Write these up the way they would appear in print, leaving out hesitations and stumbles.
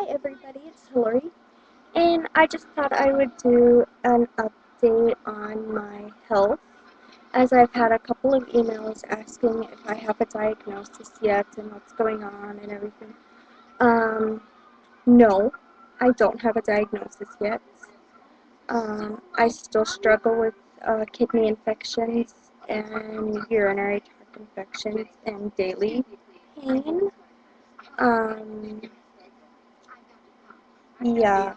everybody, it's Hillary, and I just thought I would do an update on my health, as I've had a couple of emails asking if I have a diagnosis yet and what's going on and everything. Um, no, I don't have a diagnosis yet. I still struggle with kidney infections and urinary tract infections and daily pain. Um, yeah.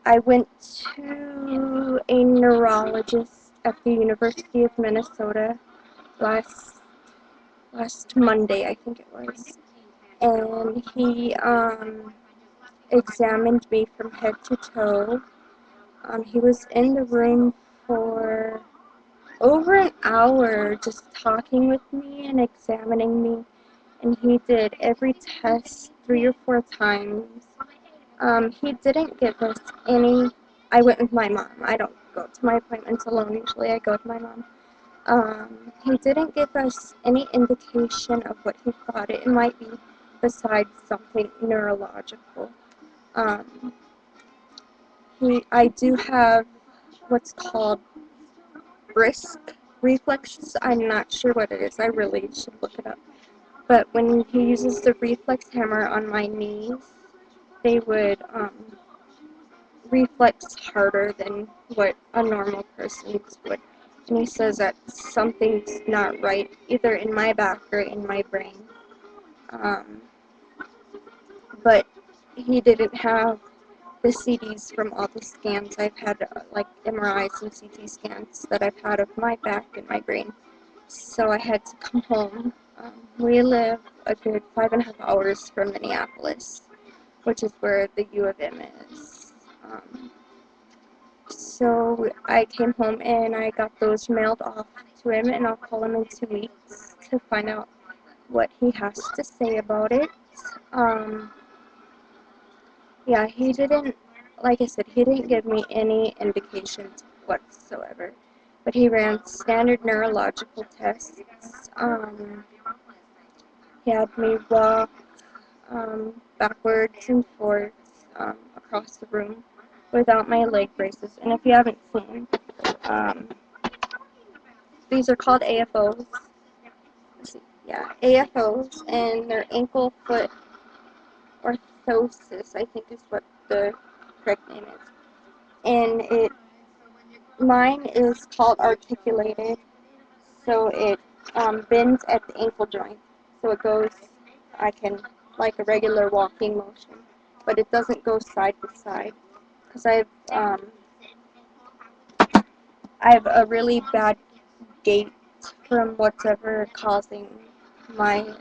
I went to a neurologist at the University of Minnesota last last Monday, I think it was, and he examined me from head to toe. He was in the room for over an hour just talking with me and examining me, and he did every test 3 or 4 times. He didn't give us any. I went with my mom. I don't go to my appointments alone. Usually I go with my mom. He didn't give us any indication of what he thought it might be besides something neurological. Um, I do have what's called brisk reflexes. I'm not sure what it is. I really should look it up. But when he uses the reflex hammer on my knees, they would reflex harder than what a normal person's would. And he says that something's not right, either in my back or in my brain. Um, but he didn't have the CDs from all the scans I've had, like MRIs and CT scans that I've had of my back and my brain. So I had to come home. We live a good 5.5 hours from Minneapolis, which is where the U of M is. So I came home and I got those mailed off to him, and I'll call him in 2 weeks to find out what he has to say about it. Um, yeah, he didn't, like I said, he didn't give me any indications whatsoever. But he ran standard neurological tests. He had me walk backwards and forwards across the room without my leg braces. And if you haven't seen, um, these are called AFOs. Yeah, AFOs, and they're ankle foot orthosis, I think is what the correct name is. And mine is called articulated, so it bends at the ankle joint. So it goes, I can, like a regular walking motion, but it doesn't go side to side. Because I have a really bad gait from whatever causing my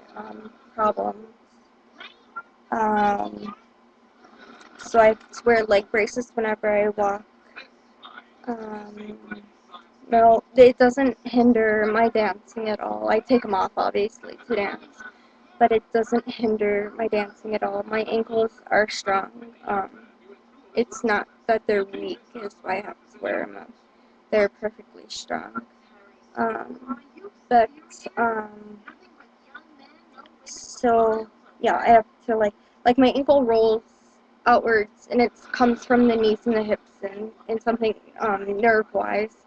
problems. So I have to wear leg braces whenever I walk. Um, no, it doesn't hinder my dancing at all. I take them off, obviously, to dance, but it doesn't hinder my dancing at all. My ankles are strong. It's not that they're weak, is why I have to wear them. They're perfectly strong. Um, but, so, yeah, I have to, like my ankle rolls outwards, and it comes from the knees and the hips, and something, nerve-wise.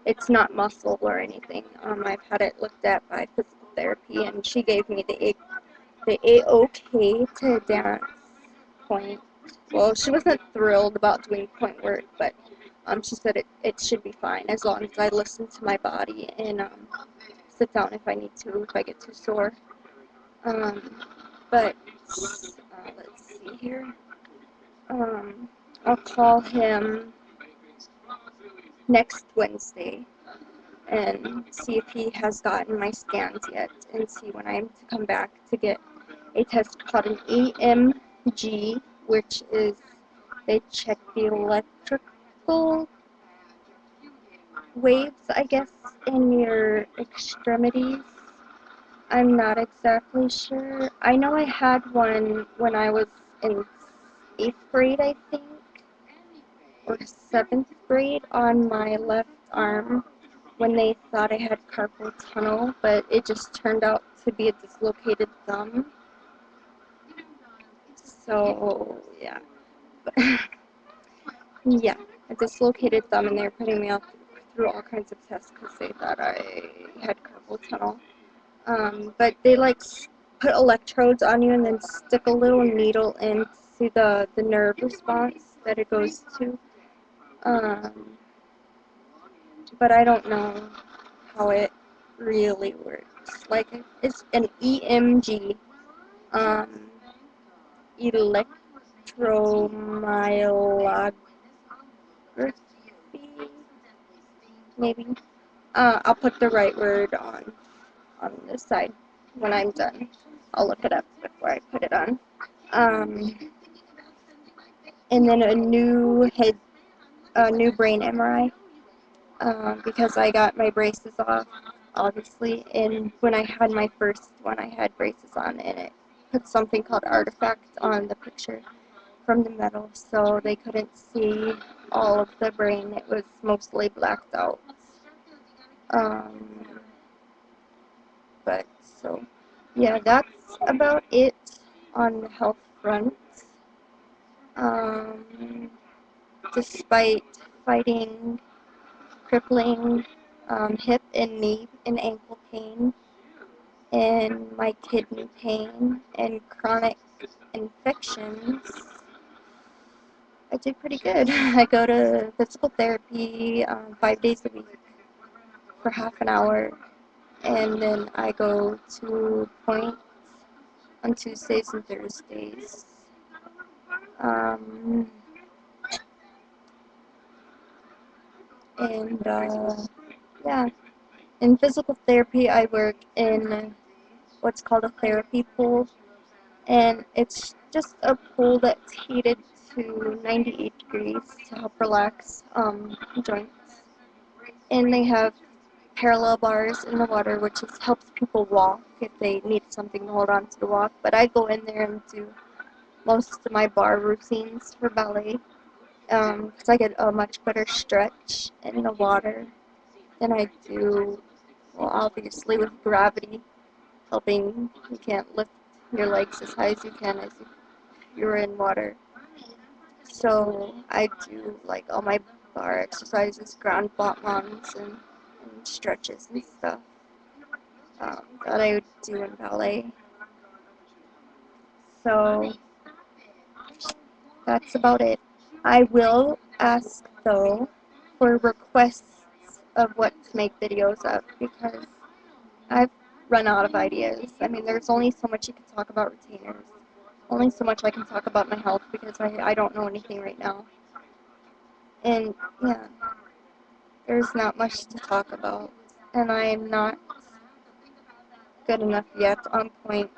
It's not muscle or anything. I've had it looked at by physical therapy, and she gave me the A-OK to dance point. Well, she wasn't thrilled about doing point work, but she said it should be fine as long as I listen to my body and sit down if I need to, if I get too sore. But let's see here. I'll call him next Wednesday and see if he has gotten my scans yet, and see when I'm to come back to get a test called an EMG, which is they check the electrical waves, I guess, in your extremities. I'm not exactly sure. I know I had one when I was in 8th grade, I think, or 7th grade, on my left arm when they thought I had carpal tunnel, but it just turned out to be a dislocated thumb. So, yeah. Yeah, a dislocated thumb, and they're putting me through all kinds of tests because they thought I had carpal tunnel. But they like put electrodes on you and then stick a little needle into the nerve response that it goes to. But I don't know how it really works. Like, it's an EMG, electromyography, maybe. I'll put the right word on this side when I'm done. I'll look it up before I put it on. And then a new brain MRI, because I got my braces off, obviously. And when I had my first one, I had braces on, and it put something called artifact on the picture from the metal, so they couldn't see all of the brain. It was mostly blacked out. But so, yeah, that's about it on the health front. Despite fighting crippling hip and knee and ankle pain and my kidney pain and chronic infections, I do pretty good. I go to physical therapy 5 days a week for half an hour, and then I go to Point on Tuesdays and Thursdays. And yeah, in physical therapy, I work in what's called a therapy pool, and it's just a pool that's heated to 98 degrees to help relax joints. And they have parallel bars in the water, which helps people walk if they need something to hold on to walk. But I go in there and do most of my bar routines for ballet, because I get a much better stretch in the water than I do, well, obviously with gravity helping. You can't lift your legs as high as you can as if you're in water. So I do like all my bar exercises, ground battements, and stretches and stuff that I would do in ballet. So that's about it. I will ask, though, for requests of what to make videos of, because I've run out of ideas. I mean, there's only so much you can talk about retainers. Only so much I can talk about my health, because I don't know anything right now. And, yeah, there's not much to talk about. And I'm not good enough yet on point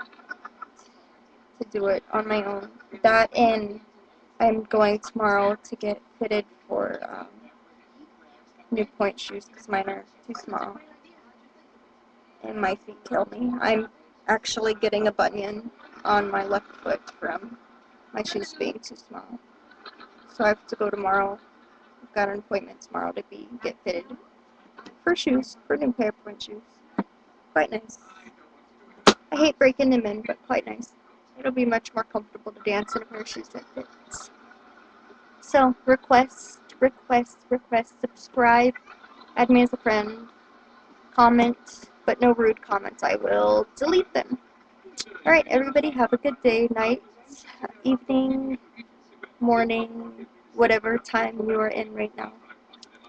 to do it on my own. That, and I'm going tomorrow to get fitted for new point shoes, because mine are too small. And my feet kill me. I'm actually getting a bunion on my left foot from my shoes being too small. So I have to go tomorrow. I've got an appointment tomorrow to get fitted for shoes, for new pair of point shoes. Quite nice. I hate breaking them in, but quite nice. It'll be much more comfortable to dance in a pair of shoes that fits. So, request, subscribe, add me as a friend, comment, but no rude comments. I will delete them. Alright, everybody, have a good day, night, evening, morning, whatever time you are in right now.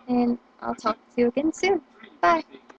And I'll talk to you again soon. Bye.